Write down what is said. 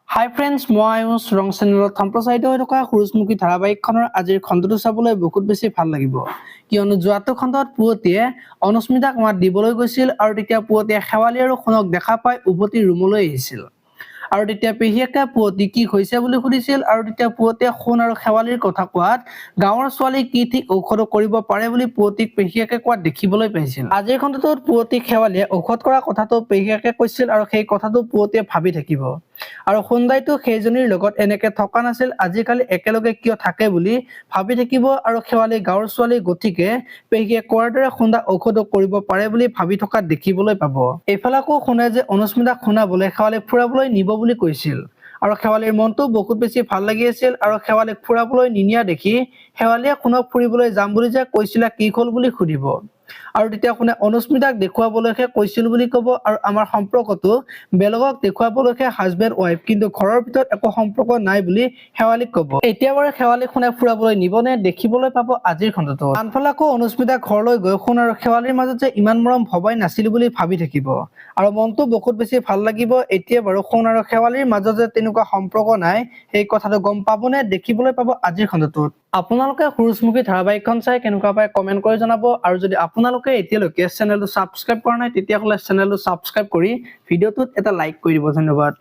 হাই friends, মই আয়ুষ ৰং চেনেলত সম্প্ৰচাৰিত হৈ থকা সূৰুযমুখী ধাৰাবাহিকখনৰ আজিৰ খণ্ডটো চাবলৈ বহুত বেছি ভাল লাগিব, কিয়নো যোৱাটো খণ্ডত পুৱতিয়ে অনুস্মিতাক মাত দিবলৈ গৈছিল আৰু তেতিয়া পুৱতিয়ে শেৱালি আৰু সোণক দেখা পাই উভতি ৰুমলৈ আহিছিল। আৰু তেতিয়া পেহীয়েকে পুৱতি কি হৈছে বুলি সুধিছিল আৰু তেতিয়া পুৱতিয়ে সোণ আৰু শেৱালিৰ কথা কোৱাত গাঁৱৰ ছোৱালী কি ঠিক ঔষধ কৰিব পাৰে বুলি পুৱতিক পেহীয়েকে কোৱাত দেখিবলৈ পাইছিল। আজিৰ খণ্ডটোত পুৱতিক শেৱালিয়ে ঔষধ কৰা কথাটো পেহীয়েকে কৈছিল আৰু সেই কথাটো পুৱতিয়ে ভাবি থাকিব। আৰু সোণদাইটো সেইজনীৰ লগত এনেকে থকা নাছিল, আজিকালি একেলগে কিয় থাকে বুলি ভাবি থাকিব আৰু শেৱালি গাঁৱৰ ছোৱালী গতিকে পেহীয়ে কোৱাৰ দৰে সোণদা ঔষধ কৰিব পাৰে বুলি ভাবি থকা দেখিবলৈ পাব। এইফালে আকৌ সোণে যে অনুস্মিতাক শুনাবলৈ শেৱালিক ফুৰাবলৈ নিব বুলি কৈছিল আৰু শেৱালিৰ মনটো বহুত বেছি ভাল লাগি আছিল আৰু শেৱালিক ফুৰাবলৈ নিনিয়া দেখি শেৱালিয়ে সোণক ফুৰিবলৈ যাম বুলি যে কৈছিলা কি হ'ল বুলি সুধিব আৰু তেতিয়া সোণে অনুস্মিতাক দেখুৱাবলৈহে কৈছিল বুলি ক'ব আৰু আমাৰ সম্পৰ্কটো বেলেগক দেখুৱাবলৈহে হাজবেণ্ড ৱাইফ, কিন্তু ঘৰৰ ভিতৰত একো সম্পৰ্ক নাই বুলি শেৱালিক ক'ব। এতিয়া বাৰু শেৱালিক সোণে ফুৰাবলৈ নিবনে দেখিবলৈ পাব আজিৰ খণ্ডটোত। আনফালে আকৌ অনুস্মিতা ঘৰলৈ গৈ সোণ আৰু শেৱালিৰ মাজত যে ইমান মৰম ভবাই নাছিল বুলি ভাবি থাকিব আৰু মনটো বহুত বেছি ভাল লাগিব। এতিয়া বাৰু সোণ আৰু শেৱালিৰ মাজত যে তেনেকুৱা সম্পৰ্ক নাই সেই কথাটো গম পাবনে দেখিবলৈ পাব আজিৰ খণ্ডটোত। আপোনালোকে সূৰুযমুখী ধাৰাবাহিকখন চাই কেনেকুৱা পায় কমেণ্ট কৰি জনাব আৰু যদি আপোনালোকে এতিয়ালৈকে চেনেলটো ছাবস্ক্ৰাইব কৰা নাই তেতিয়াহ'লে চেনেলটো ছাবস্ক্ৰাইব কৰি ভিডিঅ'টোত এটা লাইক কৰি দিব। ধন্যবাদ।